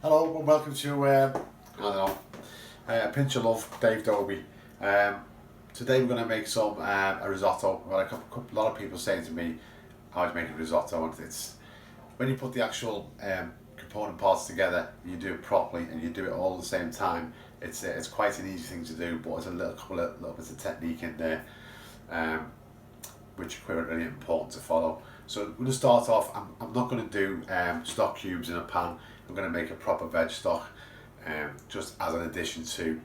Hello and welcome to a pinch of love, Dave Dobie. Today we're going to make some a risotto. Well, a lot of people saying to me how to make a risotto, and it's when you put the actual component parts together, you do it properly and you do it all at the same time. It's quite an easy thing to do, but there's a little bit of technique in there, which are really important to follow. So we're going to start off. I'm not going to do stock cubes in a pan. I'm going to make a proper veg stock, just as an addition to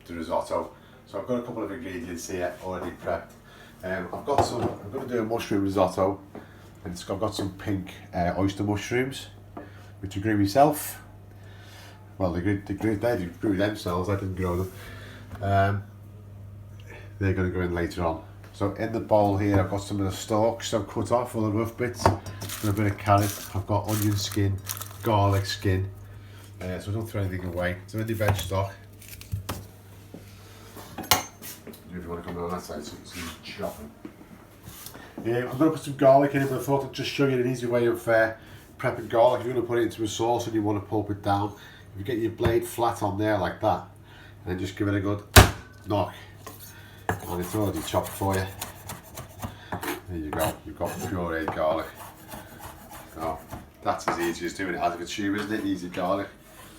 the risotto. So I've got a couple of ingredients here already prepped. I'm going to do a mushroom risotto, and I've got some pink oyster mushrooms, which I grew myself. Well, they grew themselves. I didn't grow them. They're going to go in later on. So in the bowl here, I've got some of the stalks I've cut off, all the rough bits, and a bit of carrot. I've got onion skin, garlic skin, so don't throw anything away. So in the veg stock, if you want to come down that side, so you can chop them. I'm going to put some garlic in it, but I thought I'd just show you an easy way of prepping garlic. If you're going to put it into a sauce and you want to pulp it down, if you get your blade flat on there like that, and then just give it a good knock, and it's already chopped for you. There you go, you've got pureed garlic. So that's as easy as doing it out of a tube, isn't it? Easy garlic,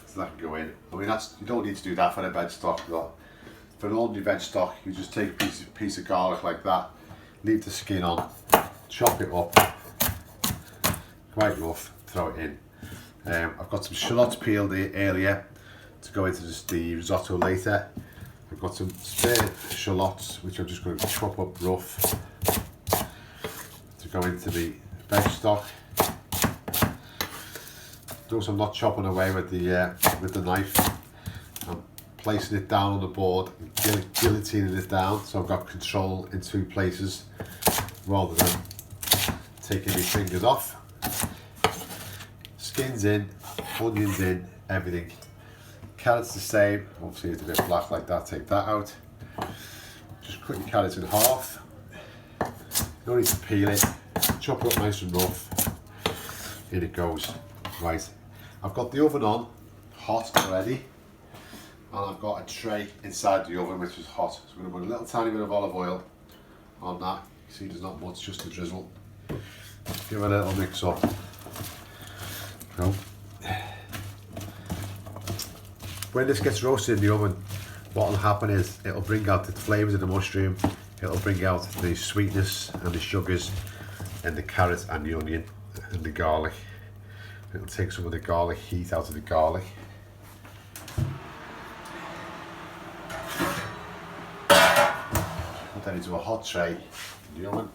so that can go in. I mean, you don't need to do that for a veg stock. But for an ordinary veg stock, you just take a piece of garlic like that, leave the skin on, chop it up, quite rough, throw it in. I've got some shallots peeled earlier to go into the risotto later. I've got some spare shallots, which I'm just going to chop up rough to go into the veg stock. Notice I'm not chopping away with the knife. I'm placing it down on the board, guillotining it down, so I've got control in two places rather than taking my fingers off. Skins in, onions in, everything. Carrots the same. Obviously it's a bit black like that, take that out. Just cut your carrots in half. No need to peel it. Chop it up nice and rough. In it goes. Right, I've got the oven on, hot already, and I've got a tray inside the oven which is hot. So I'm going to put a little tiny bit of olive oil on that. You see there's not much, just a drizzle. Give it a little mix up. So, when this gets roasted in the oven, what will happen is it'll bring out the flavours of the mushroom, it'll bring out the sweetness and the sugars and the carrot and the onion and the garlic. It'll take some of the garlic heat out of the garlic. Put that into a hot tray in the oven.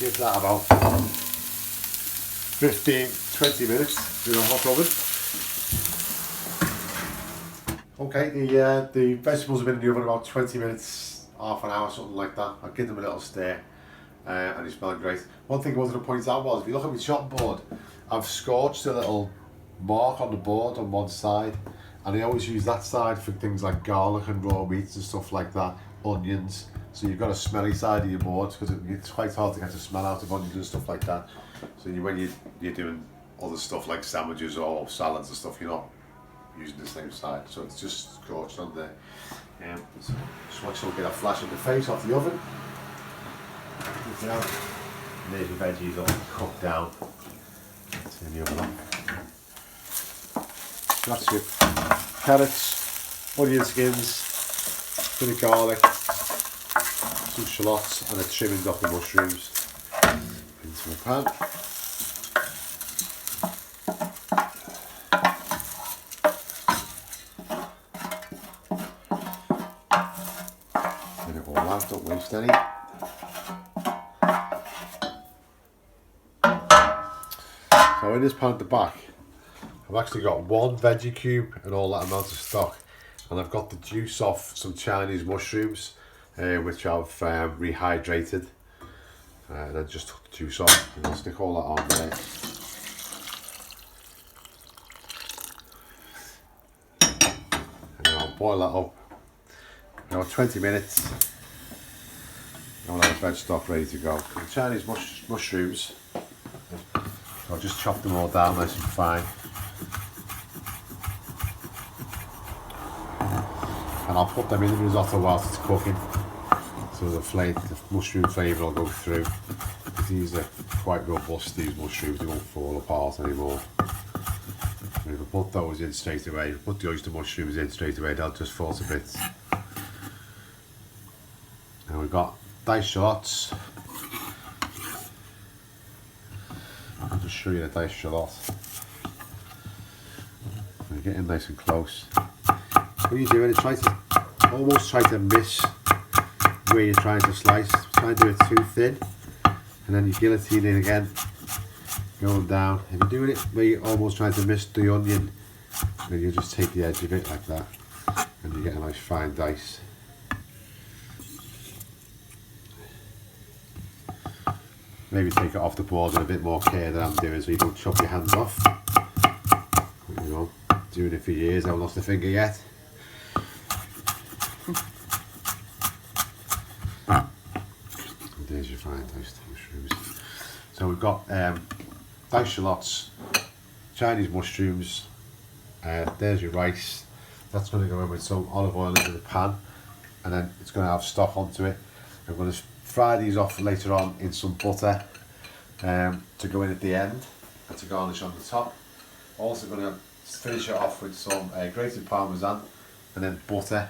Give that about 15-20 minutes in a hot oven. Okay, the vegetables have been in the oven about 20 minutes, half an hour, something like that. I'll give them a little stir. And it's smelling great. One thing I wanted to point out was, if you look at my chopping board, I've scorched a little mark on the board on one side, and I always use that side for things like garlic and raw meats and stuff like that, onions. So you've got a smelly side of your board, because it's quite hard to get the smell out of onions and stuff like that. So when you're doing other stuff like sandwiches or salads and stuff, you're not using the same side. So it's just scorched on there. So just watch someone get a flash in the face off the oven. Out. And there's your veggies all cooked down. Turn the oven on. That's your carrots, onion skins, bit of garlic, some shallots, and a trimmings off the mushrooms into a pan. Get it all out, don't waste any. So in this pan at the back, I've actually got one veggie cube and all that amount of stock, and I've got the juice off some Chinese mushrooms, which I've rehydrated, and I just took the juice off, and I'll stick all that on there. And then I'll boil that up. Now 20 minutes, and we'll have veg stock ready to go. The Chinese mushrooms So I'll just chop them all down nice and fine. And I'll put them in the risotto whilst it's cooking. So the mushroom flavour will go through. These are quite robust, these mushrooms, they won't fall apart anymore. And if I put those in straight away, put the oyster mushrooms in straight away, they'll just fall to bits. And we've got diced shallots. I'll just show you the diced shallot. We're getting nice and close. What you're doing is almost try to miss where you're trying to slice. Try to do it too thin, and then you guillotine it again, going down. If you're doing it where you're almost trying to miss the onion, then you just take the edge of it like that, and you get a nice fine dice. Maybe take it off the board with a bit more care than I'm doing, so you don't chop your hands off. You know, doing it for years, I haven't lost a finger yet. There's your fine diced mushrooms. So we've got diced shallots, Chinese mushrooms, there's your rice. That's going to go in with some olive oil into the pan, and then it's going to have stock onto it. I'm going to fry these off later on in some butter to go in at the end and to garnish on the top. Also going to finish it off with some grated parmesan and then butter,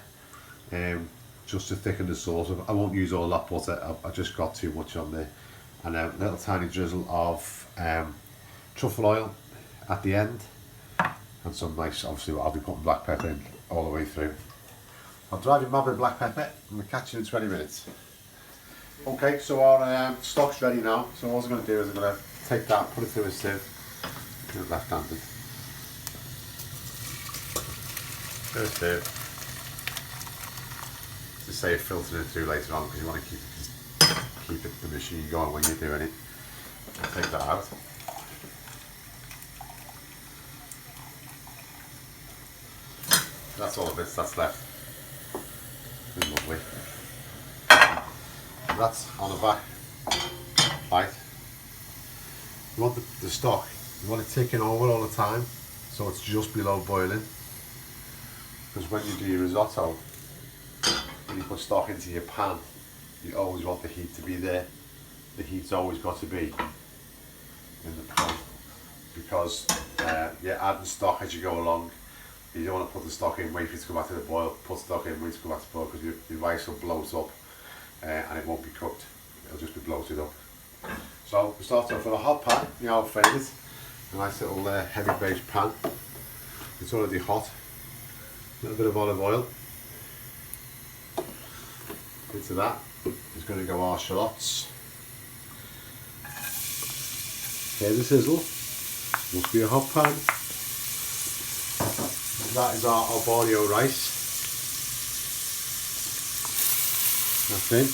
just to thicken the sauce. I won't use all that butter, I just got too much on there. And a little tiny drizzle of truffle oil at the end, and some nice, obviously I'll be putting black pepper in all the way through. I'll drive you mad with black pepper and we'll catch you in 20 minutes. Okay, so our stock's ready now. So what I'm going to do is I'm going to take that, put it through a sieve. Do it left-handed. First sieve. To say filtering it through later on, because you want to keep the machine going when you're doing it. I'll take that out. That's all the bits that's left. It's lovely. That's on the back. Right. You want the stock, you want it ticking over all the time, so it's just below boiling. Because when you do your risotto, when you put stock into your pan, you always want the heat to be there. The heat's always got to be in the pan, because you're adding stock as you go along. You don't want to put the stock in, wait for it to go back to the boil, put stock in, wait to go back to the boil, because your rice will bloat up and it won't be cooked. It'll just be bloated up. So we start off with a hot pan, you know, favourite. A nice little heavy based pan. It's already hot. A little bit of olive oil. Into that is going to go our shallots. Here's the sizzle. Must be a hot pan. That is our arborio rice. That's it.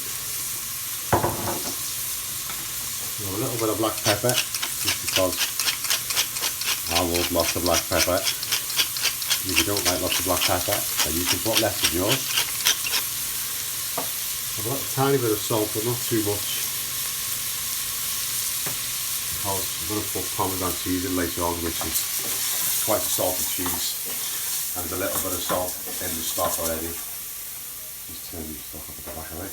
We have a little bit of black pepper, just because I love lots of black pepper. If you don't like lots of black pepper, then you can put less in yours. I've got a tiny bit of salt, but not too much, because I'm going to put Parmesan cheese in later on, which is quite a salty cheese. And there's a little bit of salt in the stock already. Just turn the stock up at the back of it.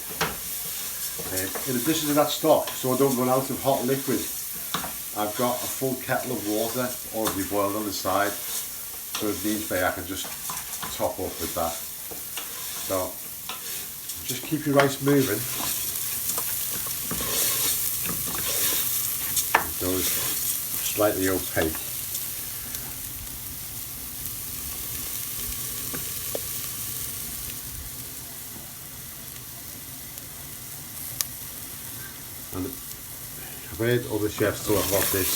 In addition to that stock, so I don't run out of hot liquid, I've got a full kettle of water already boiled on the side. So if needs be, I can just top up with that. So just keep your rice moving. It goes slightly opaque. And I've heard other chefs talk about this,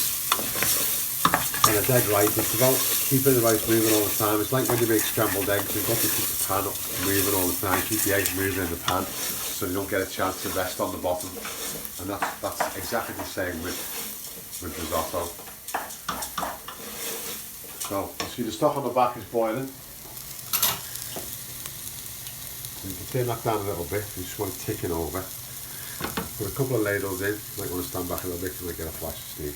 and they're dead right. It's about keeping the rice moving all the time. It's like when you make scrambled eggs, you've got to keep the pan up moving all the time, keep the eggs moving in the pan, so you don't get a chance to rest on the bottom. And that's exactly the same with risotto. So you see the stock on the back is boiling. So you can turn that down a little bit. You just want it ticking over. Put a couple of ladles in. You might want to stand back a little bit because you might get a flash of steam.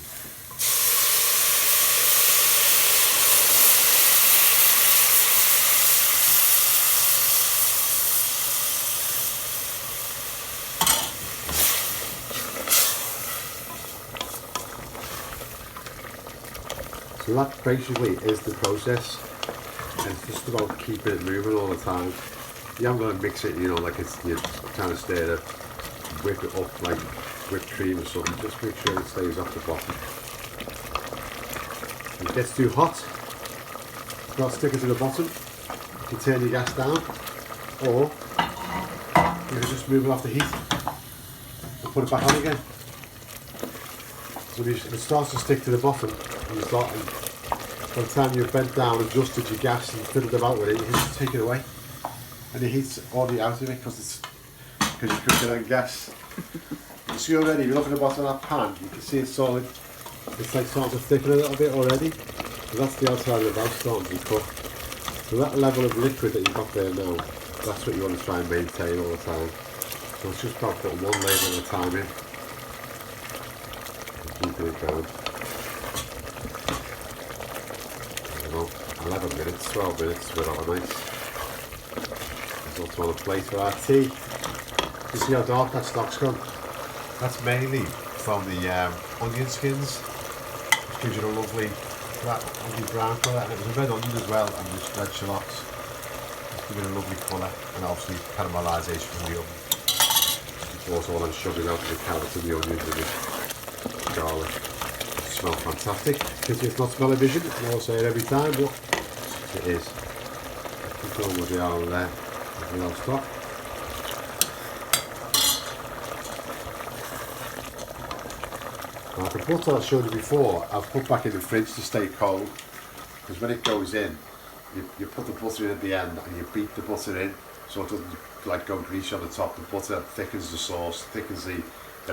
So that basically is the process, and it's just about keeping it moving all the time. You haven't got to mix it, you know, like it's, you're trying to stir it, whip it up like whipped cream or something. Just make sure it stays off the bottom. If it gets too hot, you've got to stick it to the bottom. You can turn your gas down, or you can just move it off the heat and put it back on again. So if it starts to stick to the bottom, and you start, and by the time you've bent down, adjusted your gas and fiddled about with it, you can just take it away. And the heat's already out of it because you're cooking on gas. You see already, if you look at the bottom of that pan, you can see it's solid. It's like starting to thicken a little bit already. So that's the outside of the valve starting to be cooked. So that level of liquid that you've got there now, that's what you want to try and maintain all the time. So it's just about putting one layer at a time in. Keeping it going. 11 minutes, 12 minutes without a nice risotto on a plate for our tea. You see how dark that stock's gone? That's mainly from the onion skins, which gives you a lovely brown colour, and it was a red onion as well, and just red shallots. Just giving a lovely colour, and obviously caramelisation from the oven. Also all I'm shoving out of the carrots and the onions and the garlic. It smells fantastic. Pity it's not smell-o-vision, I always say it every time, but it is. Keep going with the old there, with the old stock. Now the butter I showed you before, I've put back in the fridge to stay cold, because when it goes in, you put the butter in at the end and you beat the butter in so it doesn't like go greasy on the top. The butter thickens the sauce, thickens the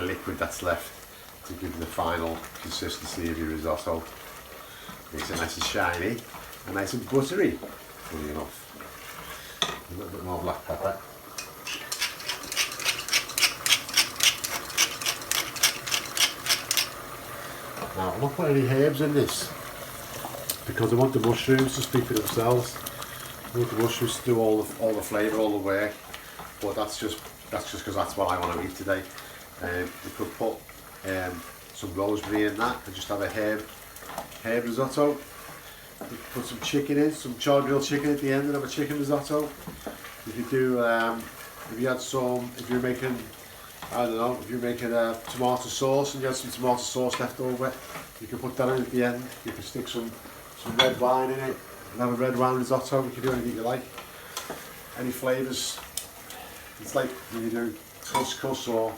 liquid that's left to give you the final consistency of your risotto. Makes it nice and shiny and nice and buttery, funny enough. A little bit more black pepper. Now I'm not putting any herbs in this because I want the mushrooms to speak for themselves. I want the mushrooms to do all the flavour, all the work. But that's just because that's what I want to eat today. You could put some rosemary in that and just have a herb risotto. You could put some chicken in, some char grilled chicken at the end and have a chicken risotto. You could do if you had some, if you're making, I don't know, if you're making a tomato sauce and you had some tomato sauce left over, you can put that in at the end. You can stick some red wine in it and have a red wine risotto. You can do anything you like. Any flavours. It's like when you do couscous or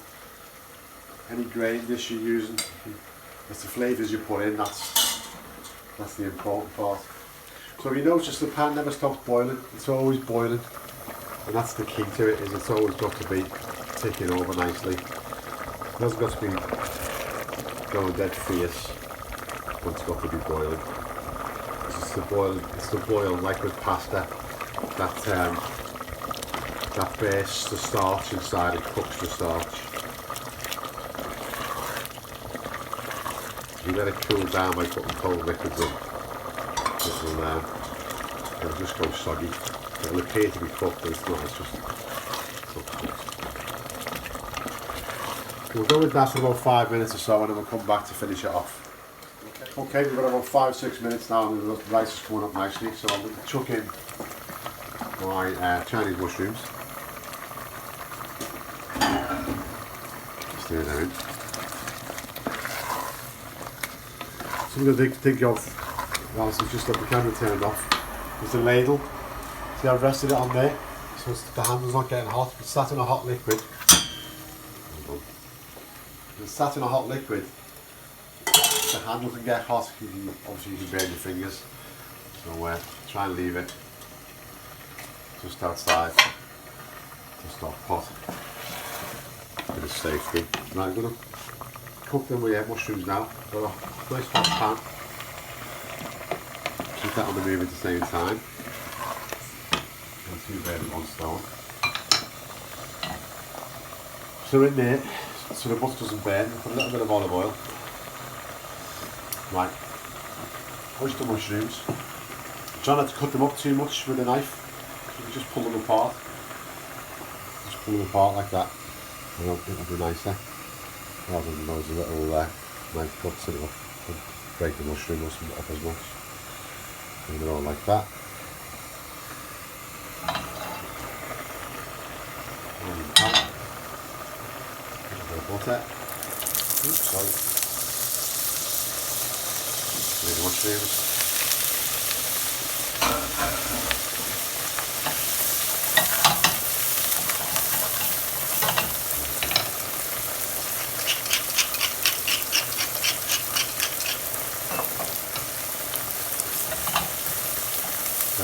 any grain dish you're using. It's the flavours you put in, that's the important part. So if you notice the pan never stops boiling, it's always boiling. And that's the key to it, is it's always got to be ticking over nicely. It hasn't got to be going dead fierce, but it's got to be boiling. It's the boil like with pasta, that bursts the starch inside and cooks the starch. You let it cool down by putting cold liquids in. It'll just go soggy. It'll appear to be cooked, but it's not. It's not cooked. We'll go with that for about 5 minutes or so, and then we'll come back to finish it off. Okay, we've got about 5-6 minutes now, and the rice is coming up nicely. So I'm going to chuck in my Chinese mushrooms. Stir them in. So I'm going to think of, whilst I've just got the camera turned off, is the ladle. See, I've rested it on there, so the handle's not getting hot. It's sat in a hot liquid. It's sat in a hot liquid. The handle can get hot. Obviously, you can burn your fingers. So try and leave it just outside, just off pot. Bit of safety. Now I'm going to cook them with mushrooms now. Got a nice hot pan. Keep that on the move at the same time. And 2 birds with 1 stone. So in there, so the butter doesn't burn, put a little bit of olive oil. Right. Oyster mushrooms. Try not to cut them up too much with a knife. You can just pull them apart. Just pull them apart like that. And it'll be nicer. Rather than those little knife cuts, it'll break the mushroom up as much. Leave it all like that. And a little bit of butter. Oops, sorry. Leave the mushrooms.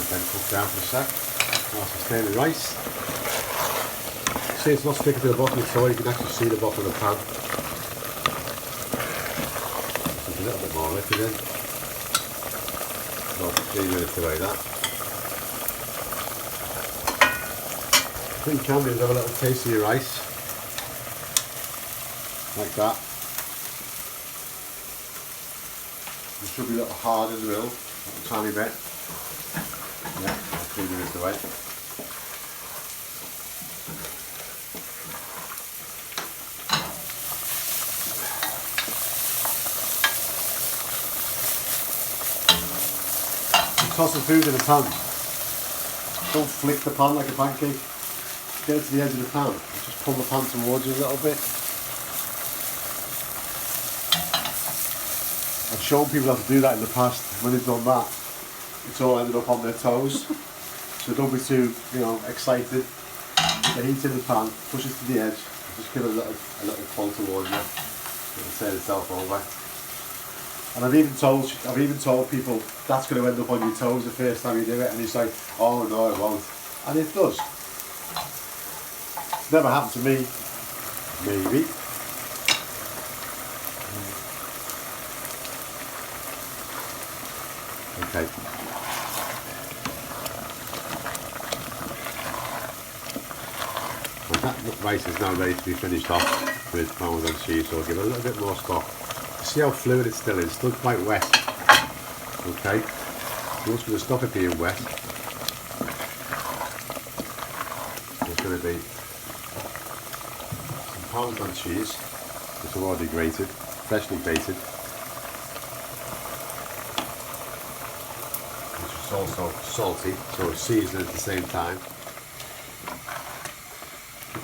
Then cook down for a sec. Whilst I stir the rice. See, it's not sticking to the bottom at all, you can actually see the bottom of the pan. There's a little bit more liquid in. About 3 minutes to weigh that. What you can do is have a little taste of your rice. Like that. It should be a little hard in the middle, a tiny bit. Yeah, 3 minutes away. You toss the food in a pan. Don't flick the pan like a pancake. Get it to the edge of the pan. Just pull the pan towards you a little bit. I've shown people how to do that in the past. When they've done that, it's all ended up on their toes. So don't be too, excited. Put the heat in the pan, push it to the edge, just give it a little pull towards you. It'll turn itself over. And I've even told people that's going to end up on your toes the first time you do it, and it's like, oh no, it won't. And it does. It's never happened to me. Maybe. Okay. Well, that rice is now ready to be finished off with Parmesan cheese, so I'll give it a little bit more stock. See how fluid it still is, it's still quite wet. Okay, so what's going to stop it being wet? There's going to be some Parmesan cheese, which I've already grated, freshly grated. It's also salty, so it's seasoned at the same time.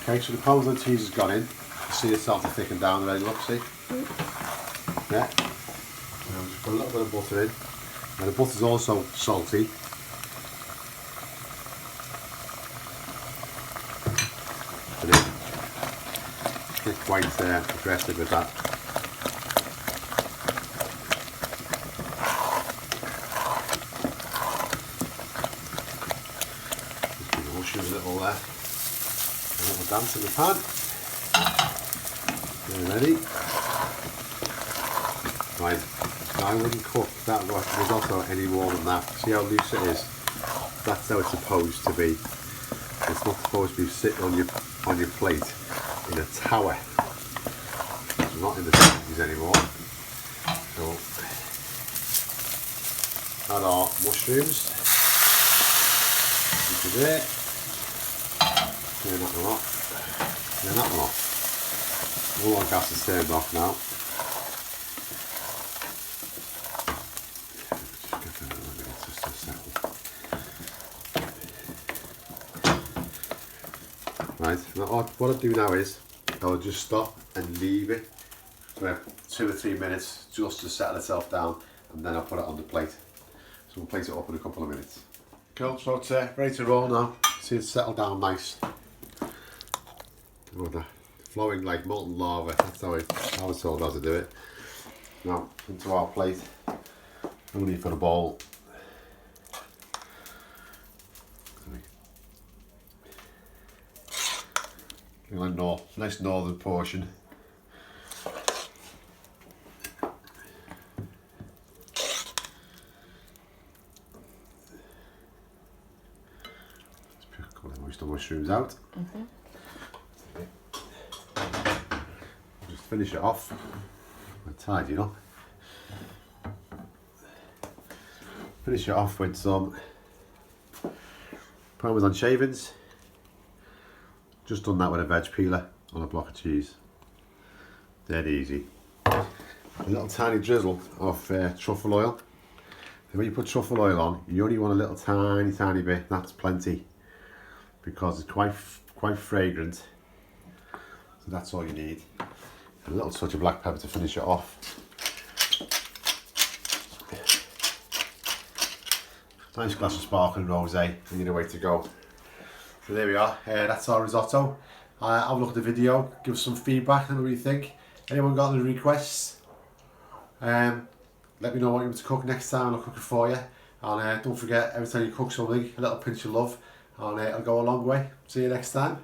Okay, so the Parmesan cheese has gone in. You see it's starting to thicken down already, look, see? Yeah. Now just put a little bit of butter in. Now the butter's also salty. And then get quite aggressive with that. Just a little there. A little dance in the pan. We're ready. Right, I wouldn't cook that risotto any more than that. See how loose it is? That's how it's supposed to be. It's not supposed to be sitting on your plate in a tower. It's not in the 70s anymore. So add our mushrooms. This is it. Turn that one off. Turn that one off. All our gas is turned off now. Right, now what I'll do now is I'll just stop and leave it for 2 or 3 minutes just to settle itself down, and then I'll put it on the plate. So we'll plate it up in a couple of minutes. Cool, so it's ready to roll now. See, it's settled down nice. Oh, flowing like molten lava, that's how I was told how to do it. Now, into our plate, no need for the bowl. Nice northern portion. Let's put a couple of oyster mushrooms out. Just finish it off. I'm tidy, Finish it off with some Parmesan shavings. Just done that with a veg peeler on a block of cheese. Dead easy. a little tiny drizzle of truffle oil. And when you put truffle oil on, you only want a little tiny bit. That's plenty, because it's quite fragrant. So that's all you need. And a little touch of black pepper to finish it off. Nice glass of sparkling rosé, and you're the way to go. So there we are. That's our risotto. Have a look at the video. Give us some feedback. Let me know what you think. Anyone got any requests? Let me know what you want to cook next time. I'll cook it for you. And don't forget, every time you cook something, a little pinch of love, and it'll go a long way. See you next time.